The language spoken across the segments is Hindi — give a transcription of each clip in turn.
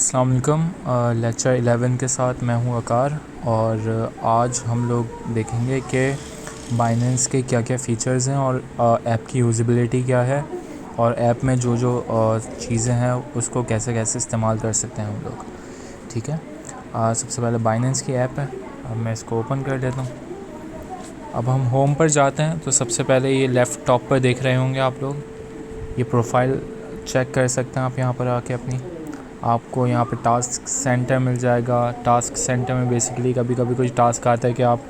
अस्सलाम वालेकुम। लेक्चर 11 के साथ मैं हूं आकार और आज हम लोग देखेंगे कि बाइनेंस के क्या क्या फ़ीचर्स हैं और ऐप की यूज़बिलिटी क्या है और ऐप में जो जो चीज़ें हैं उसको कैसे कैसे इस्तेमाल कर सकते हैं हम लोग। ठीक है। सबसे पहले बाइनेंस की ऐप है। अब मैं इसको ओपन कर देता हूँ। अब हम होम पर जाते हैं तो सबसे पहले ये लेफ़्ट टॉप पर देख रहे होंगे आप लोग, ये प्रोफाइल चेक कर सकते हैं आप यहाँ पर आके अपनी। आपको यहाँ पे टास्क सेंटर मिल जाएगा। टास्क सेंटर में बेसिकली कभी कभी कुछ टास्क आता है कि आप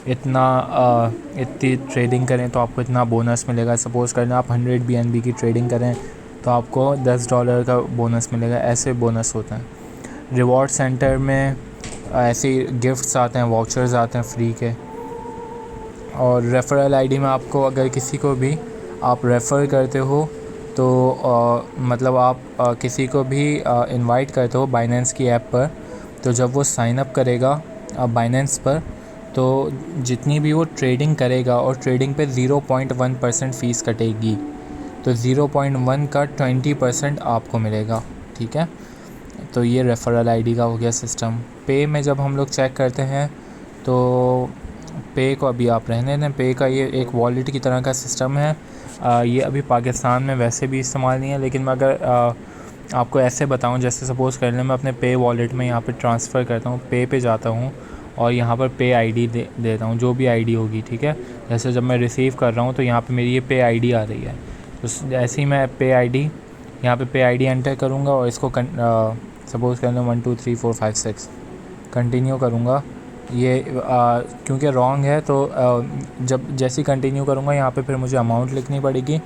इतनी ट्रेडिंग करें तो आपको इतना बोनस मिलेगा। सपोज़ करना आप 100 BNB की ट्रेडिंग करें तो आपको $10 का बोनस मिलेगा। ऐसे बोनस होते हैं। रिवॉर्ड सेंटर में ऐसे गिफ्ट्स आते हैं, वाउचर्स आते हैं फ्री के। और रेफ़रल आईडी में आपको अगर किसी को भी आप रेफ़र करते हो तो मतलब आप किसी को भी इनवाइट करते हो बाइनेंस की ऐप पर, तो जब वो साइन अप करेगा बाइनेंस पर तो जितनी भी वो ट्रेडिंग करेगा और ट्रेडिंग पे 0.1% फ़ीस कटेगी, तो 0.1 का 20% आपको मिलेगा। ठीक है। तो ये रेफ़रल आईडी का हो गया सिस्टम। पे में जब हम लोग चेक करते हैं तो पे को अभी आप रहने दें। पे का ये एक वॉलेट की तरह का सिस्टम है। ये अभी पाकिस्तान में वैसे भी इस्तेमाल नहीं है, लेकिन मैं अगर आपको ऐसे बताऊं, जैसे सपोज़ कर लें मैं अपने पे वॉलेट में यहाँ पे ट्रांसफ़र करता हूँ, पे जाता हूँ और यहाँ पर पे आईडी देता हूँ, जो भी आईडी होगी। ठीक है। जैसे जब मैं रिसीव कर रहा हूँ तो यहाँ पे मेरी ये पे आईडी आ रही है, तो ऐसे ही मैं पे आईडी यहाँ पे पे आईडी एंटर करूँगा और इसको सपोज़ कर लें 1 2 3 4 5 6 कंटिन्यू करूँगा। ये क्योंकि रॉन्ग है तो जब जैसे कंटिन्यू करूँगा यहाँ पे फिर मुझे अमाउंट लिखनी पड़ेगी,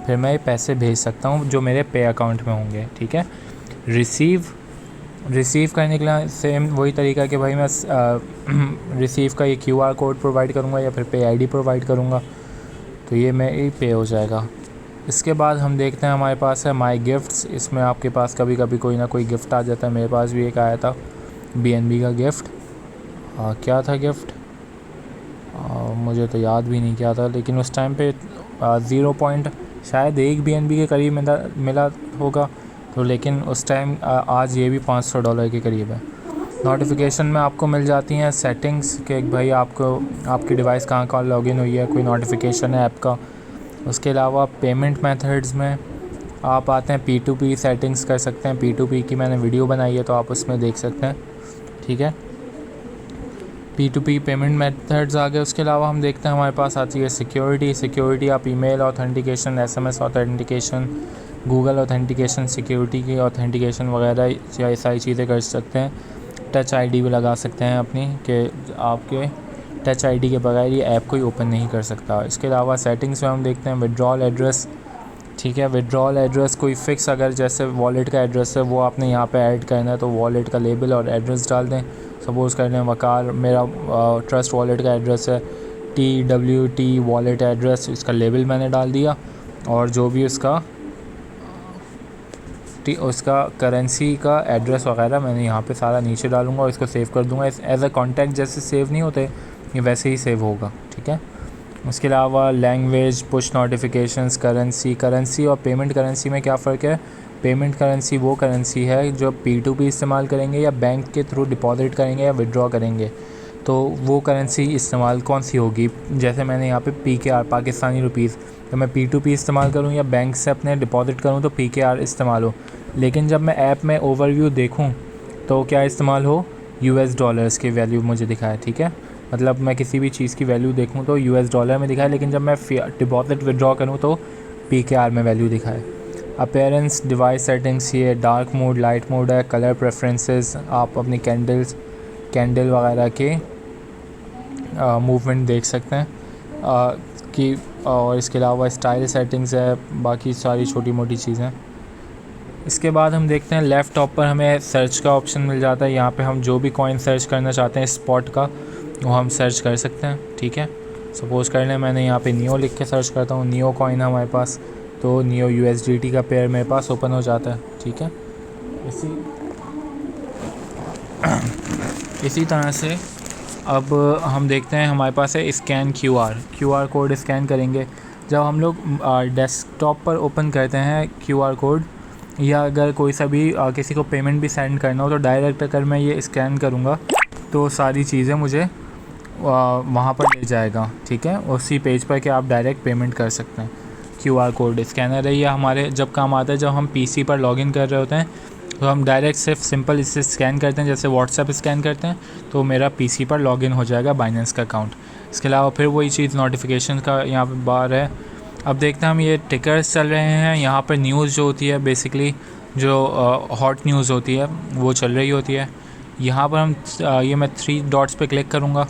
फिर मैं पैसे भेज सकता हूँ जो मेरे पे अकाउंट में होंगे। ठीक है। रिसीव करने के लिए सेम वही तरीका कि भाई मैं रिसीव का ये QR कोड प्रोवाइड करूँगा या फिर पे आईडी प्रोवाइड करूँगा, तो ये मेरी पे हो जाएगा। इसके बाद हम देखते हैं हमारे पास है माई गिफ्ट्स। इसमें आपके पास कभी कभी कोई ना कोई गिफ्ट आ जाता है। मेरे पास भी एक आया था BNB का गिफ्ट। क्या था गिफ्ट मुझे तो याद भी नहीं क्या था, लेकिन उस टाइम पे 1 BNB के करीब मिला होगा। तो लेकिन उस टाइम आज ये भी $500 के करीब है। नोटिफिकेशन में आपको मिल जाती हैं सेटिंग्स कि भाई आपको आपकी डिवाइस कहाँ लॉगिन हुई है, कोई नोटिफिकेशन है ऐप का। उसके अलावा पेमेंट मेथड्स में आप आते हैं P2P सेटिंग्स कर सकते हैं। P2P की मैंने वीडियो बनाई है तो आप उसमें देख सकते हैं। ठीक है। P2P पेमेंट मेथड्स आ गए। उसके अलावा हम देखते हैं हमारे पास आती है सिक्योरिटी। आप email authentication, SMS authentication, Google authentication, security की ऑथेंटिकेशन वगैरह ये सारी चीज़ें कर सकते हैं। टच आईडी भी लगा सकते हैं अपनी, कि आपके टच आईडी के बगैर ये ऐप कोई ओपन नहीं कर सकता। इसके अलावा सेटिंग्स में हम देखते हैं विड्रॉल एड्रेस। ठीक है। विड्रॉल एड्रेस कोई फ़िक्स, अगर जैसे वॉलेट का एड्रेस है वो आपने यहाँ पे ऐड करना है तो वॉलेट का लेबल और एड्रेस डाल दें। सपोज़ कर लें वकार मेरा ट्रस्ट वॉलेट का एड्रेस है, TWT वॉलेट एड्रेस, इसका लेबल मैंने डाल दिया और जो भी उसका करेंसी का एड्रेस वगैरह मैंने यहाँ पे सारा नीचे डालूँगा और इसको सेव कर दूँगा। एज अ कॉन्टैक्ट जैसे सेव नहीं होते ये वैसे ही सेव होगा। ठीक है। उसके अलावा लैंग्वेज, पुश नोटिफिकेशंस, करेंसी और पेमेंट करेंसी में क्या फ़र्क है। पेमेंट करेंसी वो करेंसी है जो P2P इस्तेमाल करेंगे या बैंक के थ्रू डिपॉजिट करेंगे या विड्रॉ करेंगे, तो वो करेंसी इस्तेमाल कौन सी होगी। जैसे मैंने यहाँ पे PKR पाकिस्तानी रुपीज़, तो मैं P2P इस्तेमाल करूँ या बैंक से अपने डिपॉजिट करूँ तो PKR इस्तेमाल हो। लेकिन जब मैं ऐप में ओवरव्यू देखूँ तो क्या इस्तेमाल हो, US डॉलर्स की वैल्यू मुझे दिखाए। ठीक है। मतलब मैं किसी भी चीज़ की वैल्यू देखूँ तो US डॉलर में दिखाए, लेकिन जब मैं डिपॉजिट विड्रॉ करूँ तो PKR में वैल्यू दिखाए। अपीयरेंस, डिवाइस सेटिंग्स, ये डार्क मोड, लाइट मोड है। कलर प्रेफरेंसेस, आप अपनी कैंडल वगैरह के मूवमेंट देख सकते हैं कि। और इसके अलावा स्टाइल सेटिंग्स है, बाकी सारी छोटी मोटी चीज़ें। इसके बाद हम देखते हैं लेफ़्ट टॉप पर हमें सर्च का ऑप्शन मिल जाता है। यहाँ पे हम जो भी कॉइन सर्च करना चाहते हैं स्पॉट का, वो हम सर्च कर सकते हैं। ठीक है। सपोज़ कर लें मैंने यहाँ पे नियो लिख के सर्च करता हूँ, नियो कॉइन है हमारे पास, तो नियो USDT का पेयर मेरे पास ओपन हो जाता है। ठीक है। इसी तरह से अब हम देखते हैं हमारे पास है स्कैन QR कोड स्कैन करेंगे। जब हम लोग डेस्कटॉप पर ओपन करते हैं QR कोड या अगर कोई सा भी किसी को पेमेंट भी सेंड करना हो तो डायरेक्ट अगर मैं ये स्कैन करूँगा तो सारी चीज़ें मुझे वहाँ पर ले जाएगा, ठीक है, उसी पेज पर कि आप डायरेक्ट पेमेंट कर सकते हैं। QR कोड स्कैनर है, ये हमारे जब काम आता है जब हम PC पर लॉगिन कर रहे होते हैं तो हम डायरेक्ट सिर्फ सिंपल इसे स्कैन करते हैं, जैसे व्हाट्सएप स्कैन करते हैं तो मेरा PC पर लॉगिन हो जाएगा बाइनेंस का अकाउंट। इसके अलावा फिर वही चीज़ नोटिफिकेशन का यहाँ पर बार है। अब देखते हैं हम ये टिकर्स चल रहे हैं, यहाँ पर न्यूज़ जो होती है बेसिकली जो हॉट न्यूज़ होती है वो चल रही होती है। यहाँ पर हम ये मैं 3 डॉट्स पे क्लिक करूँगा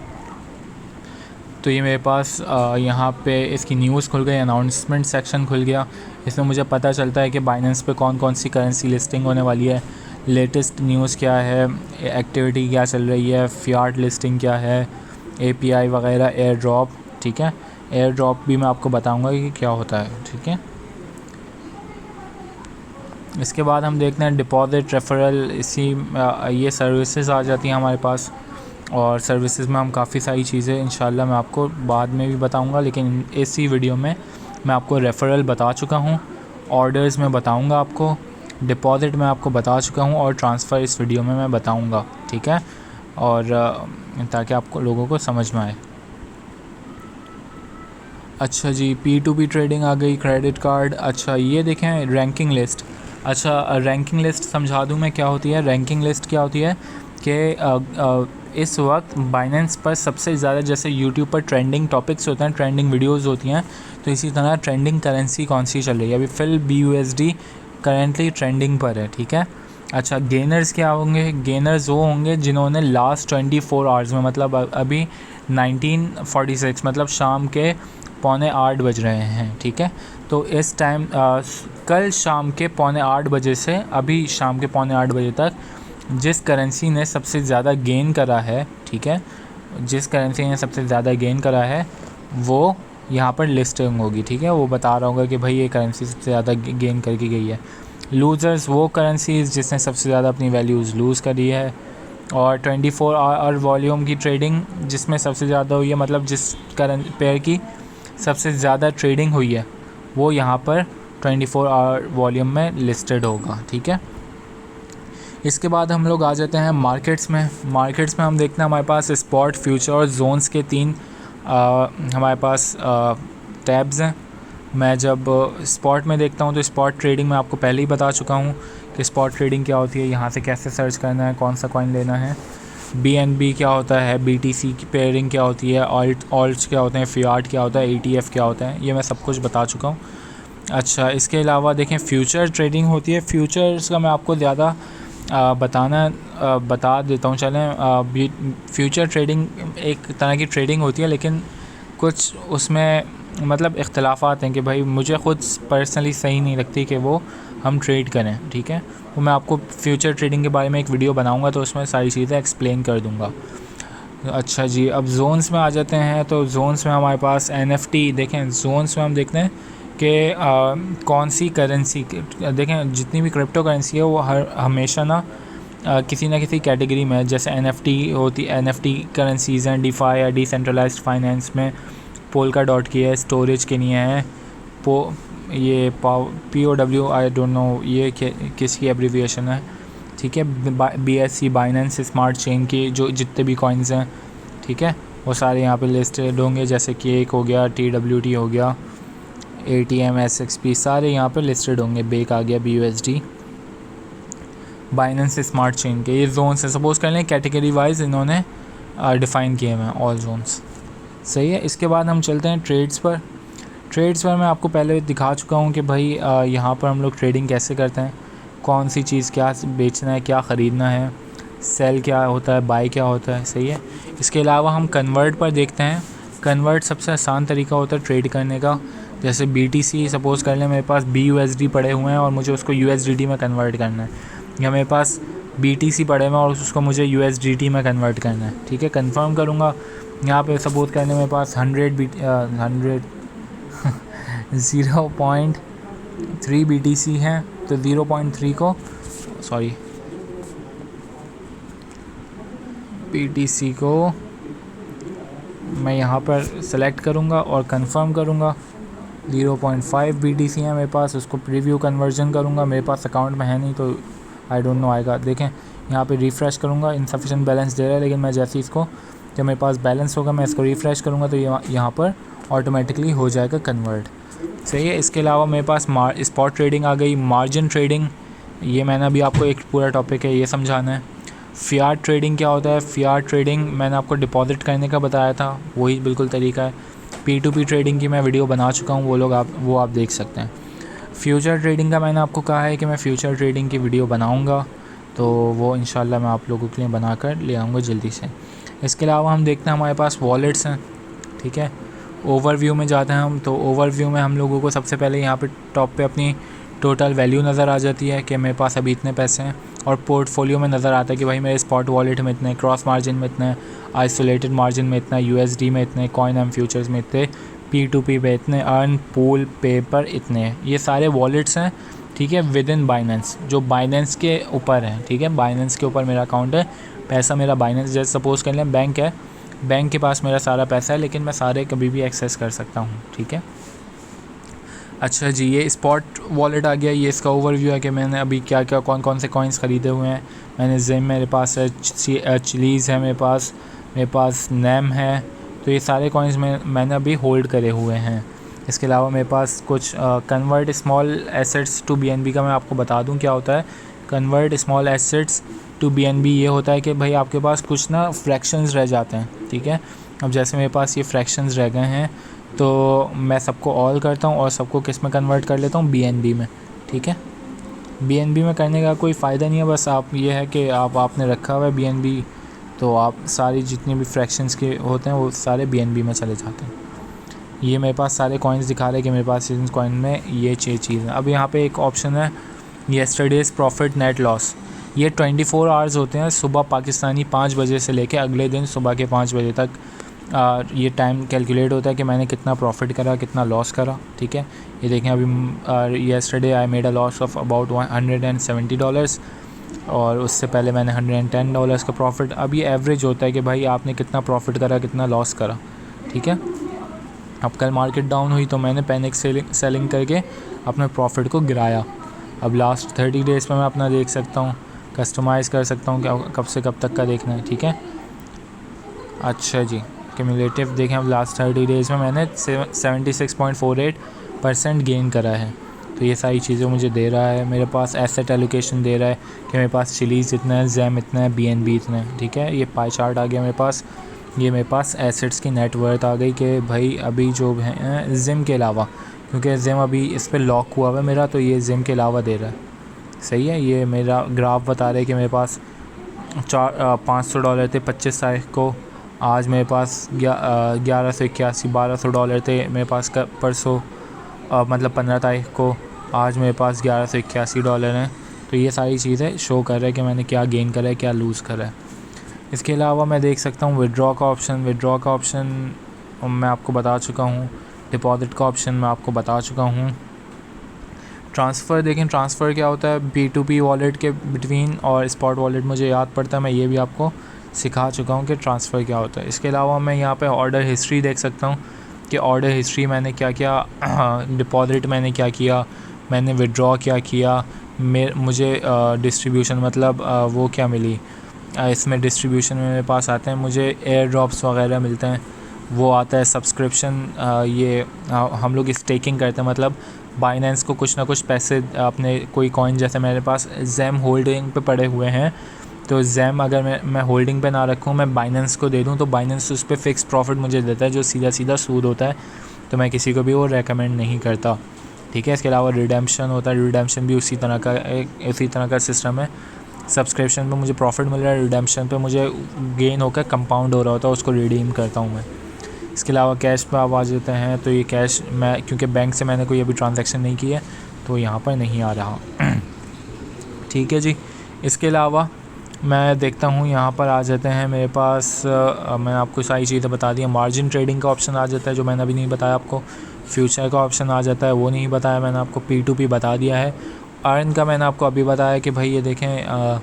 तो ये मेरे पास यहाँ पे इसकी न्यूज़ खुल गई, अनाउंसमेंट सेक्शन खुल गया। इसमें मुझे पता चलता है कि बाइनेंस पे कौन कौन सी करेंसी लिस्टिंग होने वाली है, लेटेस्ट न्यूज़ क्या है, एक्टिविटी क्या चल रही है, फियाट लिस्टिंग क्या है, API वगैरह, एयर ड्रॉप, ठीक है। एयर ड्रॉप भी मैं आपको बताऊंगा कि क्या होता है, ठीक है। इसके बाद हम देखते हैं डिपॉजिट, रेफरल, ये सर्विसेज आ जाती हैं हमारे पास। और सर्विसेज में हम काफ़ी सारी चीज़ें इंशाल्लाह मैं आपको बाद में भी बताऊंगा, लेकिन इसी वीडियो में मैं आपको रेफरल बता चुका हूँ, ऑर्डर्स में बताऊंगा आपको, डिपॉजिट में आपको बता चुका हूँ और ट्रांसफ़र इस वीडियो में मैं बताऊंगा, ठीक है, और ताकि आपको लोगों को समझ में आए। अच्छा जी, P2P ट्रेडिंग आ गई, क्रेडिट कार्ड। अच्छा ये देखें रैंकिंग लिस्ट। अच्छा रैंकिंग लिस्ट समझा दूँ मैं क्या होती है। रैंकिंग लिस्ट क्या होती है कि इस वक्त बाइनेंस पर सबसे ज़्यादा, जैसे यूट्यूब पर ट्रेंडिंग टॉपिक्स होते हैं, ट्रेंडिंग वीडियोस होती हैं, तो इसी तरह ट्रेंडिंग करेंसी कौन सी चल रही है। अभी फिल BUSD करेंटली ट्रेंडिंग पर है, ठीक है। अच्छा गेनर्स क्या होंगे, गेनर्स वो होंगे जिन्होंने लास्ट 24 आवर्स में, मतलब अभी 1946 मतलब शाम के 7:45 बज रहे हैं, ठीक है। तो इस टाइम कल शाम के 7:45 बजे से अभी शाम के 7:45 बजे तक जिस करेंसी ने सबसे ज़्यादा गेन करा है, ठीक है, जिस करेंसी ने सबसे ज़्यादा गेन करा है वो यहाँ पर लिस्टिंग होगी, ठीक है। वो बता रहा होगा कि भाई ये करेंसी सबसे ज़्यादा गेन करके गई है। लूज़र्स वो करेंसीज़ जिसने सबसे ज़्यादा अपनी वैल्यूज़ लूज़ करी है। और 24 आवर वॉल्यूम की ट्रेडिंग जिसमें सबसे ज़्यादा हुई है, मतलब जिस पेयर की सबसे ज़्यादा ट्रेडिंग हुई है वो यहाँ पर 24 आवर वॉल्यूम में लिस्टेड होगा, ठीक है। इसके बाद हम लोग आ जाते हैं मार्केट्स में। मार्केट्स में हम देखते हैं हमारे पास स्पॉट, फ्यूचर और जोन्स के 3 हमारे पास टैब्स हैं। मैं जब स्पॉट में देखता हूँ तो स्पॉट ट्रेडिंग मैं आपको पहले ही बता चुका हूँ कि स्पॉट ट्रेडिंग क्या होती है, यहाँ से कैसे सर्च करना है, कौन सा कॉइन लेना है। BNB क्या होता है, BTC की पेयरिंग क्या होती है, ऑल्ट्स क्या होते हैं, फियाट क्या होता है, ETF क्या होता है, ये मैं सब कुछ बता चुका हूँ। अच्छा इसके अलावा देखें फ्यूचर ट्रेडिंग होती है। फ्यूचर्स का मैं आपको ज़्यादा बता देता हूँ। चलें फ्यूचर ट्रेडिंग एक तरह की ट्रेडिंग होती है, लेकिन कुछ उसमें मतलब इख्तलाफात हैं कि भाई मुझे ख़ुद पर्सनली सही नहीं लगती कि वो हम ट्रेड करें, ठीक है। वो मैं आपको फ्यूचर ट्रेडिंग के बारे में एक वीडियो बनाऊंगा तो उसमें सारी चीज़ें एक्सप्लेन कर दूंगा। अच्छा जी, अब जोन्स में आ जाते हैं। तो जोन्स में हमारे पास NFT देखें, जोन्स में हम देखते हैं कि कौन सी करेंसी, देखें जितनी भी क्रिप्टो करेंसी है वो हमेशा ना किसी कैटेगरी में, जैसे NFT होती, NFT करेंसीज़ हैं, DeFi या डिसेंट्रलाइज्ड फाइनेंस में Polkadot की है, स्टोरेज के लिए है, ये POW आई डोंट नो ये किसकी एब्रीविएशन है, ठीक है। BSC बाइनेंस स्मार्ट चेन की जो जितने भी कॉइन्स हैं, ठीक है, वो सारे यहाँ पे लिस्टेड होंगे, जैसे केक हो गया, TWT हो गया, ATM, SXP सारे यहाँ पे लिस्टेड होंगे। बेक आ गया, BUSD, बाइनेंस स्मार्ट चेन के ये जोन्स हैं। सपोज़ कर लें कैटेगरी वाइज इन्होंने डिफ़ाइन किए हुए हैं ऑल जोन्स, सही है। इसके बाद हम चलते हैं ट्रेड्स पर। ट्रेड्स पर मैं आपको पहले दिखा चुका हूँ कि भाई यहाँ पर हम लोग ट्रेडिंग कैसे करते हैं, कौन सी चीज़ क्या बेचना है, क्या ख़रीदना है, सेल क्या होता है, बाय क्या होता है, सही है। इसके अलावा हम कन्वर्ट पर देखते हैं। कन्वर्ट सबसे आसान तरीका होता है ट्रेड करने का। जैसे BTC सपोज़ कर लें मेरे पास BUSD पड़े हुए हैं और मुझे उसको USDT में कन्वर्ट करना है, या मेरे पास BTC पड़े हुए हैं और उसको मुझे USDT में कन्वर्ट करना है, ठीक है। कंफर्म करूँगा। यहाँ पे सपोज़ करने मेरे पास 0.3 BTC हैं, तो 0.3 को BTC को मैं यहाँ पर सेलेक्ट करूँगा और कंफर्म करूँगा। 0.5 BTC है मेरे पास, उसको प्रीव्यू कन्वर्जन करूँगा, मेरे पास अकाउंट में है नहीं तो आई डोंट नो आएगा। देखें यहाँ पे रिफ़्रेश करूँगा, इनसफिशिएंट बैलेंस दे रहा है, लेकिन मैं जैसे ही इसको, जब मेरे पास बैलेंस होगा मैं इसको रिफ़्रेश करूँगा तो यहाँ पर ऑटोमेटिकली हो जाएगा कन्वर्ट। सही है। इसके अलावा मेरे पास स्पॉट ट्रेडिंग आ गई, मार्जिन ट्रेडिंग, ये मैंने अभी आपको एक पूरा टॉपिक है ये समझाना है। फ़ियाट ट्रेडिंग क्या होता है? फ़ियाट ट्रेडिंग मैंने आपको डिपॉजिट करने का बताया था, वही बिल्कुल तरीका है। P2P ट्रेडिंग की मैं वीडियो बना चुका हूँ, वो आप देख सकते हैं। फ्यूचर ट्रेडिंग का मैंने आपको कहा है कि मैं फ्यूचर ट्रेडिंग की वीडियो बनाऊँगा, तो वो इंशाल्लाह मैं आप लोगों के लिए बना कर ले आऊँगा जल्दी से। इसके अलावा हम देखते हैं हमारे पास वॉलेट्स हैं, ठीक है। ओवरव्यू में जाते हैं हम, तो ओवरव्यू में हम लोगों को सबसे पहले यहाँ पे टॉप पे अपनी टोटल वैल्यू नज़र आ जाती है कि मेरे पास अभी इतने पैसे हैं, और पोर्टफोलियो में नज़र आता है कि भाई मेरे स्पॉट वॉलेट में इतने, क्रॉस मार्जिन में इतने, आइसोलेटेड मार्जिन में इतना, USD में इतने, कॉइन एम फ्यूचर्स में इतने, P2P पे इतने, अर्न पूल पेपर इतने। ये सारे वॉलेट्स हैं, ठीक है, विद इन बाइनेंस, जो बाइनेंस के ऊपर है, ठीक है। बाइनेंस के ऊपर मेरा अकाउंट है, पैसा मेरा बाइनेंस, जैसे सपोज़ कर लें बैंक है, बैंक के पास मेरा सारा पैसा है, लेकिन मैं सारे कभी भी एक्सेस कर सकता हूँ, ठीक है। अच्छा जी, ये स्पॉट वॉलेट आ गया, ये इसका ओवरव्यू है कि मैंने अभी क्या क्या कौन कौन से कॉइन्स ख़रीदे हुए हैं। मैंने जिम मेरे पास है, चिलीज़ है मेरे पास नैम है, तो ये सारे कॉइन्स मैंने अभी होल्ड करे हुए हैं। इसके अलावा मेरे पास कुछ convert small assets to BNB का मैं आपको बता दूं क्या होता है। Convert small assets to BNB ये होता है कि भाई आपके पास कुछ ना फ्रैक्शंस रह जाते हैं, ठीक है। अब जैसे मेरे पास ये फ्रैक्शंस रह गए हैं, तो मैं सबको ऑल करता हूँ और सबको किस में कन्वर्ट कर लेता हूँ, BNB में, ठीक है। BNB में करने का कोई फ़ायदा नहीं है, बस आप ये है कि आपने रखा हुआ है BNB, तो आप सारी जितनी भी फ्रैक्शंस के होते हैं वो सारे BNB में चले जाते हैं। ये मेरे पास सारे कॉइन्स दिखा रहे हैं कि मेरे पास इन कॉइन में ये 6 चीज़ है। अब यहाँ पे एक ऑप्शन है येस्टरडेज़ प्रॉफिट नेट लॉस, ये 24 आवर्स होते हैं, सुबह पाकिस्तानी 5 बजे से लेके अगले दिन सुबह के 5 बजे तक ये टाइम कैलकुलेट होता है कि मैंने कितना प्रॉफिट करा, कितना लॉस करा, ठीक है। ये देखें अभी yesterday I made a loss of about $170, और उससे पहले मैंने $110 का प्रॉफिट। अब ये एवरेज होता है कि भाई आपने कितना प्रॉफिट करा, कितना लॉस करा, ठीक है। अब कल मार्केट डाउन हुई तो मैंने पैनिक सेलिंग करके अपने प्रॉफिट को गिराया। अब लास्ट 30 डेज़ में मैं अपना देख सकता हूँ, कस्टमाइज़ कर सकता हूँ कि कब से कब तक का देखना है, ठीक है। अच्छा जी, क्यूमुलेटिव देखें, अब लास्ट 30 डेज़ में मैंने 76.48% गेन करा है, तो ये सारी चीज़ें मुझे दे रहा है। मेरे पास एसेट एलोकेशन दे रहा है कि मेरे पास चिलीज़ इतना है, जैम इतना है, BNB इतना है, ठीक है। ये पाई चार्ट आ गया मेरे पास, ये मेरे पास एसेट्स की नेटवर्थ आ गई कि भाई अभी जो है जिम के अलावा, क्योंकि जिम अभी इस पर लॉक हुआ हुआ है मेरा, तो ये जिम के अलावा दे रहा है, सही है। ये मेरा ग्राफ बता रहा है कि मेरे पास $500 थे 25 तारीख को, आज मेरे पास 1181 $1200 थे मेरे पास परसों, मतलब 15 तारीख को, आज मेरे पास $1181 हैं। तो ये सारी चीज़ें शो कर रहा है कि मैंने क्या गेन करा है, क्या लूज़ करा है। इसके अलावा मैं देख सकता हूँ विड्रॉ का ऑप्शन मैं आपको बता चुका हूँ, डिपॉजिट का ऑप्शन मैं आपको बता चुका हूँ। ट्रांसफ़र देखें, ट्रांसफ़र क्या होता है P2P वॉलेट के बिटवीन, और स्पॉट वॉलेट मुझे याद पड़ता है, मैं ये भी आपको सिखा चुका हूँ कि ट्रांसफ़र क्या होता है। इसके अलावा मैं यहाँ पे ऑर्डर हिस्ट्री देख सकता हूँ कि ऑर्डर हिस्ट्री मैंने क्या क्या डिपॉजिट मैंने क्या किया, मैंने विड्रॉ क्या किया, मुझे डिस्ट्रीब्यूशन मतलब वो क्या मिली, इसमें डिस्ट्रीब्यूशन में मेरे पास आते हैं, मुझे एयर ड्रॉप्स वगैरह मिलते हैं, वो आता है सब्सक्रिप्शन। ये हम लोग स्टेकिंग करते हैं, मतलब बाइनेंस को कुछ ना कुछ पैसे अपने कोई कॉइन, जैसे मेरे पास जैम होल्डिंग पे पड़े हुए हैं, तो जैम अगर मैं होल्डिंग पे ना रखूँ, मैं बाइनेंस को दे दूँ, तो बाइनेंस उस पर फ़िक्स प्रॉफिट मुझे देता है, जो सीधा सूद होता है, तो मैं किसी को भी वो रेकमेंड नहीं करता, ठीक है। इसके अलावा रिडेम्पशन होता है, रिडेम्पशन भी उसी तरह का सिस्टम है। सब्सक्रिप्शन पे मुझे प्रॉफिट मिल रहा है, रिडेम्पशन पे मुझे गेन होकर कंपाउंड हो रहा होता है, उसको रिडीम करता हूँ मैं। इसके अलावा कैश पे आप आ जाते हैं, तो ये कैश मैं, क्योंकि बैंक से मैंने कोई अभी ट्रांजैक्शन नहीं की है, तो यहाँ पर नहीं आ रहा, ठीक है जी। इसके अलावा मैं देखता हूँ यहाँ पर आ जाते हैं मेरे पास, मैंने आपको सारी चीज़ें बता दी हैं। मार्जिन ट्रेडिंग का ऑप्शन आ जाता है, जो मैंने अभी नहीं बताया आपको। फ्यूचर का ऑप्शन आ जाता है, वो नहीं बताया मैंने आपको। P2P बता दिया है। अर्न का मैंने आपको अभी बताया कि भाई ये देखें,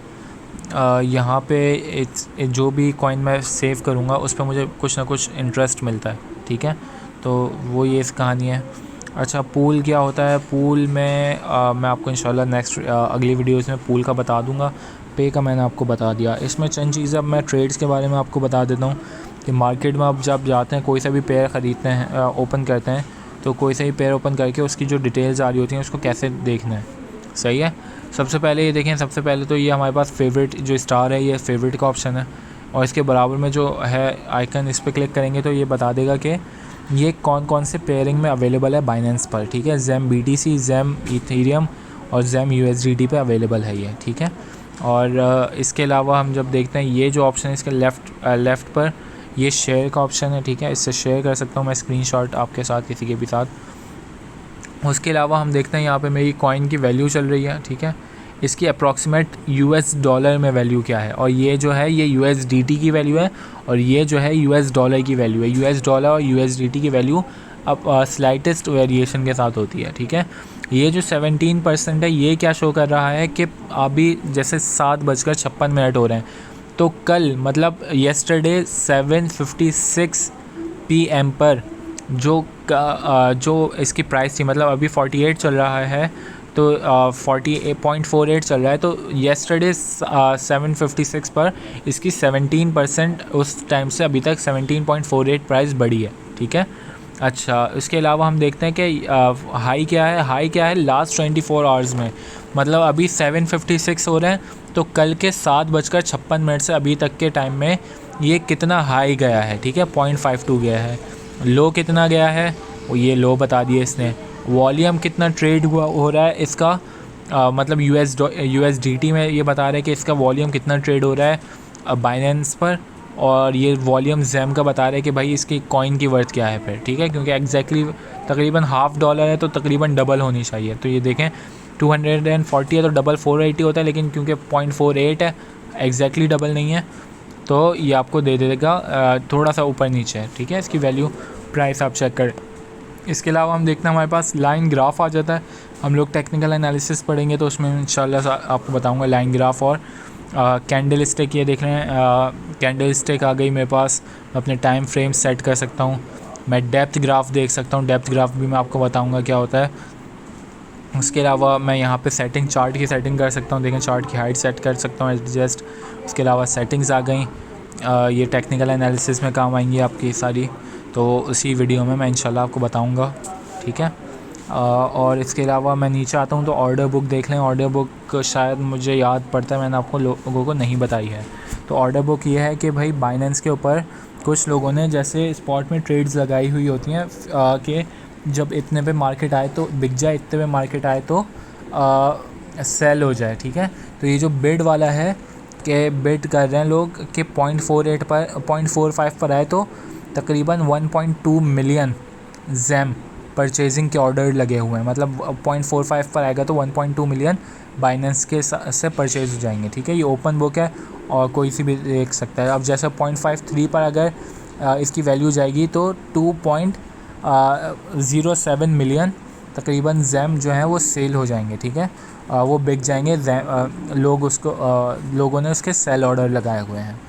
यहाँ पे जो भी कॉइन मैं सेव करूँगा उस पर मुझे कुछ ना कुछ इंटरेस्ट मिलता है, ठीक है। तो वो ये इस कहानी है। अच्छा, पूल क्या होता है? पूल में मैं आपको इंशाल्लाह नेक्स्ट अगली वीडियोस में पूल का बता दूंगा। पे का मैंने आपको बता दिया। इसमें चंद चीज़ें अब मैं ट्रेड्स के बारे में आपको बता देता हूँ कि मार्केट में अब जब जाते हैं कोई सा भी पेयर ख़रीदते हैं, ओपन करते हैं, तो कोई सा भी पेयर ओपन करके उसकी जो डिटेल्स आ रही होती हैं उसको कैसे देखना है। सही है। सबसे पहले ये देखें, सबसे पहले तो ये हमारे पास फेवरेट जो स्टार है, ये फेवरेट का ऑप्शन है, और इसके बराबर में जो है आइकन, इस पर क्लिक करेंगे तो ये बता देगा कि ये कौन कौन से पेयरिंग में अवेलेबल है बाइनेंस पर। ठीक है, ज़ेम BTC, ज़ेम इथेरियम और ज़ेम USDT पे अवेलेबल है ये। ठीक है, और इसके अलावा हम जब देखते हैं ये जो ऑप्शन है इसके लेफ़्ट पर ये शेयर का ऑप्शन है। ठीक है, इससे शेयर कर सकता हूँ मैं स्क्रीनशॉट आपके साथ, किसी के भी साथ। उसके अलावा हम देखते हैं यहाँ पे मेरी कॉइन की वैल्यू चल रही है। ठीक है, इसकी अप्रॉक्सीमेट US डॉलर में वैल्यू क्या है, और ये जो है ये USDT की वैल्यू है, और ये जो है US डॉलर की वैल्यू है। US डॉलर और USDT की वैल्यू अब स्लाइटेस्ट वेरिएशन के साथ होती है। ठीक है, ये जो 17% है ये क्या शो कर रहा है कि अभी जैसे 7:56 हो रहे हैं, तो कल मतलब येस्टरडे 7:56 PM पर जो इसकी प्राइस थी, मतलब अभी 48 चल रहा है, तो 48.48 चल रहा है, तो येस्टरडे 7:56 पर इसकी 17% उस टाइम से अभी तक 17.48 प्राइस बढ़ी है। ठीक है, अच्छा, इसके अलावा हम देखते हैं कि हाई क्या है। हाई क्या है लास्ट 24 आवर्स में, मतलब अभी 7:56 हो रहे हैं, तो कल के 7:56 से अभी तक के टाइम में ये कितना हाई गया है। ठीक है, 0.52 गया है। लो कितना गया है वो ये लो बता दिए इसने। वॉल्यूम कितना ट्रेड हुआ हो रहा है इसका, मतलब USDT में ये बता रहे हैं कि इसका वॉल्यूम कितना ट्रेड हो रहा है बाइनेंस पर, और ये वॉल्यूम ज़ेम का बता रहे हैं कि भाई इसकी कॉइन की वर्थ क्या है फिर। ठीक है, क्योंकि एग्जैक्टली तकरीबन $1/2 है, तो तकरीबन डबल होनी चाहिए। तो ये देखें 240 है तो डबल 480 होता है, लेकिन क्योंकि 0.48 है, एग्जैक्टली डबल नहीं है, तो ये आपको दे देगा थोड़ा सा ऊपर नीचे है। ठीक है, इसकी वैल्यू प्राइस आप चेक करें। इसके अलावा हम देखते हैं हमारे पास लाइन ग्राफ आ जाता है। हम लोग टेक्निकल एनालिसिस पढ़ेंगे तो उसमें इंशाल्लाह आपको बताऊंगा लाइन ग्राफ और कैंडल स्टिक। ये देख रहे हैं कैंडल स्टिक आ गई मेरे पास, अपने टाइम फ्रेम सेट कर सकता हूँ। मैं डेप्थ ग्राफ देख सकता हूँ, डेप्थ ग्राफ भी मैं आपको बताऊँगा क्या होता है। उसके अलावा मैं यहाँ पे सेटिंग, चार्ट की सेटिंग कर सकता हूँ। देखें चार्ट की हाइट सेट कर सकता हूँ एडजस्ट। उसके अलावा सेटिंग्स आ गई, ये टेक्निकल एनालिसिस में काम आएंगी आपकी सारी, तो उसी वीडियो में मैं इंशाल्लाह आपको बताऊंगा। ठीक है, और इसके अलावा मैं नीचे आता हूँ तो ऑर्डर बुक देख लें। ऑर्डर बुक शायद मुझे याद पड़ता है मैंने आपको लोगों को नहीं बताई है। तो ऑर्डर बुक ये है कि भाई बाइनेंस के ऊपर कुछ लोगों ने जैसे स्पॉट में ट्रेड्स लगाई हुई होती हैं कि जब इतने पे मार्केट आए तो बिक जाए, इतने पे मार्केट आए तो सेल हो जाए। ठीक है, तो ये जो बिड वाला है कि बिड कर रहे हैं लोग कि 0.48 पर 0.45 पर आए तो तकरीबन 1.2 मिलियन ज़ेम परचेजिंग के ऑर्डर लगे हुए हैं। मतलब 0.45 पर आएगा तो 1.2 मिलियन बाइनेंस के से परचेज हो जाएंगे। ठीक है, ये ओपन बुक है और कोई सी भी देख सकता है। अब जैसे 0.53 पर अगर इसकी वैल्यू जाएगी तो 2.07 मिलियन तकरीबन ज़ेम जो है वो सेल हो जाएंगे। ठीक है, वो बिक जाएंगे। लोगों ने उसके सेल ऑर्डर लगाए हुए हैं।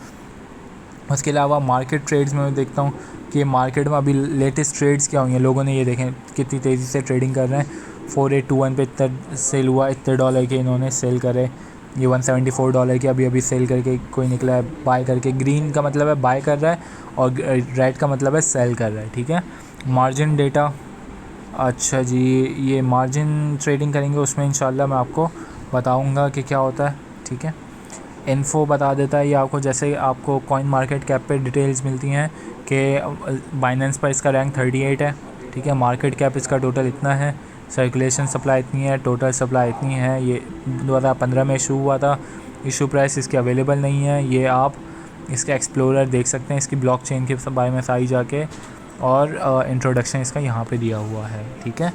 उसके अलावा मार्केट ट्रेड्स में मैं देखता हूँ कि मार्केट में अभी लेटेस्ट ट्रेड्स क्या हुई हैं। लोगों ने ये देखें कितनी तेज़ी से ट्रेडिंग कर रहे हैं। 4821 पे इतना सेल हुआ, इतने डॉलर के इन्होंने सेल करे। ये $174 के अभी सेल करके कोई निकला है बाय करके। ग्रीन का मतलब है बाय कर रहा है और रेड का मतलब है सेल कर रहा है। ठीक है, मार्जिन डेटा, अच्छा जी, ये मार्जिन ट्रेडिंग करेंगे उसमें इंशाल्लाह मैं आपको बताऊंगा कि क्या होता है। ठीक है, इन्फो बता देता है ये आपको, जैसे आपको कॉइन मार्केट कैप पे डिटेल्स मिलती हैं कि बाइनेंस पर इसका रैंक 38 है। ठीक है, मार्केट कैप इसका टोटल इतना है, सर्कुलेशन सप्लाई इतनी है, टोटल सप्लाई इतनी है। ये 2015 में इशू हुआ था, इशू प्राइस इसकी अवेलेबल नहीं है। ये आप इसका एक्सप्लोरर देख सकते हैं, इसकी ब्लॉकचेन के बारे में सारी जाके, और इंट्रोडक्शन इसका यहाँ पे दिया हुआ है। ठीक है,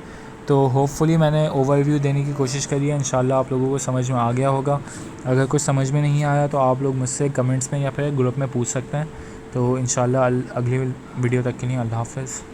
तो होपफुली मैंने ओवरव्यू देने की कोशिश करी है। इंशाल्लाह आप लोगों को समझ में आ गया होगा। अगर कुछ समझ में नहीं आया तो आप लोग मुझसे कमेंट्स में या फिर ग्रुप में पूछ सकते हैं। तो इंशाल्लाह अगली वीडियो तक के लिए अल्लाह हाफ़िज़।